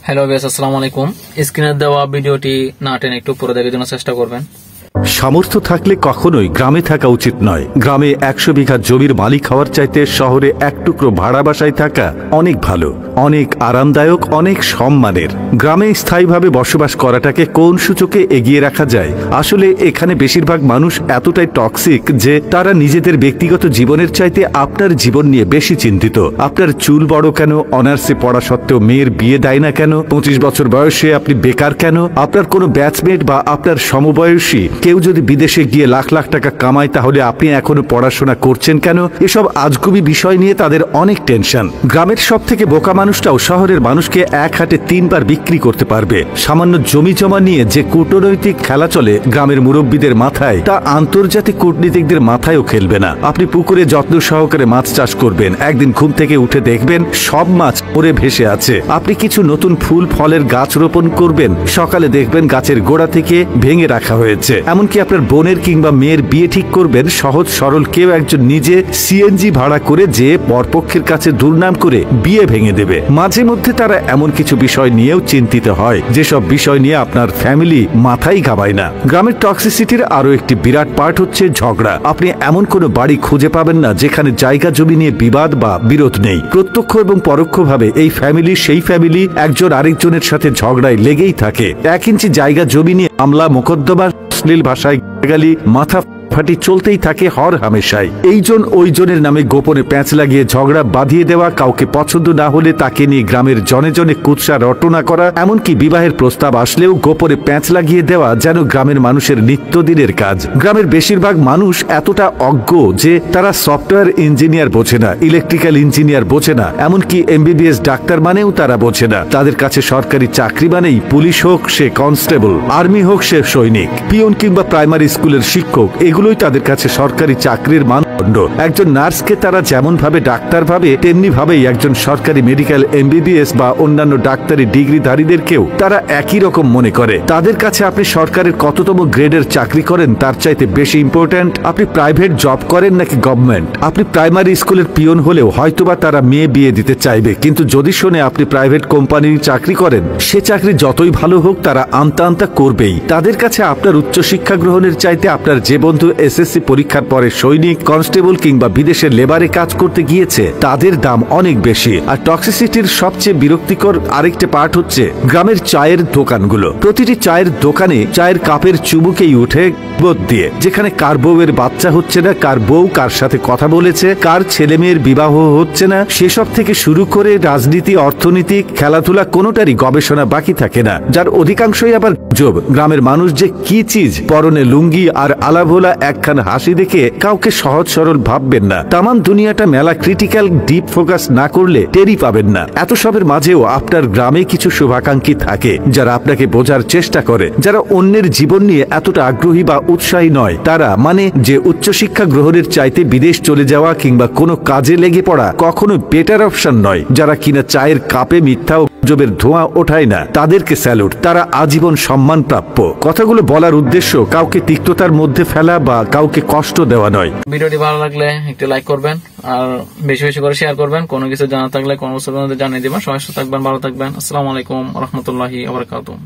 Hello বেশ, আসসালামু আলাইকুম। স্ক্রিনে দেওয়া ভিডিওটি না টেনে একটু পুরো দেখার জন্য চেষ্টা করবেন। সামর্থ্য থাকলে কখনোই গ্রামে থাকা উচিত নয়। গ্রামে 100 বিঘা জমির মালিক হওয়ার চাইতে শহরে এক টুকরো ভাড়া বাসায় থাকা অনেক ভালো, অনেক আরামদায়ক, অনেক সম্মানের। গ্রামে স্থায়ীভাবে বসবাস করাটাকে কোন সূচকে এগিয়ে রাখা যায়? আসলে এখানে বেশিরভাগ মানুষ এতটাই টক্সিক যে তারা নিজেদের ব্যক্তিগত জীবনের চাইতে আপনার জীবন নিয়ে বেশি চিন্তিত। আপনার চুল বড় কেন, অনার্সে পড়া সত্ত্বেও মেয়ের বিয়ে দেয় না কেন, 25 বছর বয়সে আপনি বেকার কেন, আপনার কোনো ব্যাচমেট বা আপনার সমবয়সী কেউ যদি বিদেশে গিয়ে লাখ লাখ টাকা কামায় তাহলে আপনি এখনো পড়াশোনা করছেন কেন? এসব আজগুবি বিষয় নিয়ে তাদের অনেক টেনশন। গ্রামের সব থেকে বোকা মানুষটাও শহরের মানুষকে এক হাটে 3 বার বিক্রি করতে পারবে। সামান্য জমি জমা নিয়ে যে কূটনৈতিক খেলা চলে গ্রামের মুরব্বীদের মাথায়, তা আন্তর্জাতিক কূটনীতিকদের মাথায়ও খেলবে না। আপনি পুকুরে যত্ন সহকারে মাছ চাষ করবেন, একদিন ঘুম থেকে উঠে দেখবেন সব মাছ পড়ে ভেসে আছে। আপনি কিছু নতুন ফুল ফলের গাছ রোপণ করবেন, সকালে দেখবেন গাছের গোড়া থেকে ভেঙে রাখা হয়েছে। এমনকি আপনার বোনের কিংবা মেয়ের বিয়ে ঠিক করবেন, সহজ সরল কেউ একজন নিজে সিএনজি ভাড়া করে যে পরপক্ষের কাছে দুর্নাম করে বিয়ে ভেঙে দেবে। মাঝে মধ্যে তারা এমন কিছু বিষয় নিয়েও চিন্তিত হয় যেসব বিষয় নিয়ে আপনার ফ্যামিলি মাথায় ঘামায় না। গ্রামের টক্সিসিটির আরো একটি বিরাট পার্ট হচ্ছে ঝগড়া। আপনি এমন কোনো বাড়ি খুঁজে পাবেন না যেখানে জায়গা জমি নিয়ে বিবাদ বা বিরোধ নেই। প্রত্যক্ষ এবং পরোক্ষভাবে এই ফ্যামিলি সেই ফ্যামিলি একজন আরেকজনের সাথে ঝগড়ায় লেগেই থাকে। 1 ইঞ্চি জায়গা জমি নিয়ে মামলা মোকদ্দমা, অশ্লীল ভাষায় গালি, মাথা ফাটি চলতেই থাকে হর হামেশাই। এইজন ওইজনের নামে গোপনে প্যাঁচ লাগিয়ে ঝগড়া বাঁধিয়ে দেওয়া, কাউকে পছন্দ না হলে তাকে নিয়ে গ্রামের জনে জনে কুৎসা রটনা করা, এমনকি বিবাহের প্রস্তাব আসলেও গোপনে প্যাঁচ লাগিয়ে দেওয়া যেন গ্রামের মানুষের নিত্যদিনের কাজ। গ্রামের বেশিরভাগ মানুষ এতটা অজ্ঞ যে তারা সফটওয়্যার ইঞ্জিনিয়ার বোঝে না, ইলেকট্রিক্যাল ইঞ্জিনিয়ার বোঝে না, এমনকি এমবিবিএস ডাক্তার মানেও তারা বোঝে না। তাদের কাছে সরকারি চাকরি মানেই পুলিশ হোক সে কনস্টেবল, আর্মি হোক সে সৈনিক, পিয়ন কিংবা প্রাইমারি স্কুলের শিক্ষক, এগুলোই তাদের কাছে সরকারি চাকরির মানদণ্ড। একজন নার্সকে তারা যেমন ভাবে ডাক্তার ভাবে, তেমনি ভাবেই একজন সরকারি মেডিকেল এমবিবিএস বা অন্যান্য ডাক্তারি ডিগ্রিধারীদেরকেও তারা একই রকম মনে করে। তাদের কাছে আপনি সরকারের কততম গ্রেডের চাকরি করেন তার চাইতে বেশি ইম্পর্ট্যান্ট আপনি প্রাইভেট জব করেন নাকি গভর্নমেন্ট। আপনি প্রাইমারি স্কুলের পিয়ন হলেও হয়তোবা তারা মেয়ে বিয়ে দিতে চাইবে, কিন্তু যদি শোনে আপনি প্রাইভেট কোম্পানির চাকরি করেন, সে চাকরি যতই ভালো হোক তারা আমতা আমতা করবেই। তাদের কাছে আপনার উচ্চশিক্ষা গ্রহণের চাইতে আপনার যে বন্ধু এসএসসি পরীক্ষার পরে সৈনিক, কনস্টেবল কিংবা বিদেশের লেবারে কাজ করতে গিয়েছে তাদের দাম অনেক বেশি। আর টক্সিসিটির সবচেয়ে বিরক্তিকর আরেকটা পার্ট হচ্ছে গ্রামের চায়ের দোকানগুলো। প্রতিটি চায়ের দোকানে চায়ের কাপের চুমুকেই উঠে বোধ দিয়ে, যেখানে কার বউয়ের বাচ্চা হচ্ছে না, কার বউ কার সাথে কথা বলেছে, কার ছেলে মেয়ের বিবাহ হচ্ছে না, সেসব থেকে শুরু করে রাজনীতি, অর্থনীতি, খেলাধুলা কোনোটারই গবেষণা বাকি থাকে না, যার অধিকাংশই আবার গুজব। গ্রামের মানুষ যে কি চিজ, পরনে লুঙ্গি আর আলাভোলা একখান হাসি দেখে কাউকে সহজ সরল ভাববেন না। তামান দুনিয়াটা মেলা ক্রিটিক্যাল ডিপ ফোকাস না করলে টেরই পাবেন না। এত সবের মাঝেও আপনার গ্রামে কিছু শুভাকাঙ্ক্ষী থাকে যারা আপনাকে বোঝার চেষ্টা করে, যারা অন্যের জীবন নিয়ে এতটা আগ্রহী বা উৎসাহী নয়। তারা মানে যে উচ্চশিক্ষা গ্রহণের চাইতে বিদেশ চলে যাওয়া কিংবা কোনো কাজে লেগে পড়া কখনো বেটার অপশন নয়। যারা কিনা চায়ের কাপে মিথ্যা গুজবের ধোঁয়া ওঠায় না, তাদেরকে স্যালুট। তারা আজীবন সম্মান প্রাপ্য। কথাগুলো বলার উদ্দেশ্য কাউকে তিক্ততার মধ্যে ফেলা বা কাউকে কষ্ট দেওয়া নয়। ভিডিওটি ভালো লাগলে একটু লাইক করবেন আর বেশি বেশি করে শেয়ার করবেন। কোনো কিছু জানা থাকলে কোনো কিছু জানিয়ে দিবেন। সবাই সুস্থ থাকবেন, ভালো থাকবেন। আসসালামু আলাইকুম ওয়া রাহমাতুল্লাহি ওয়া বারাকাতুহু।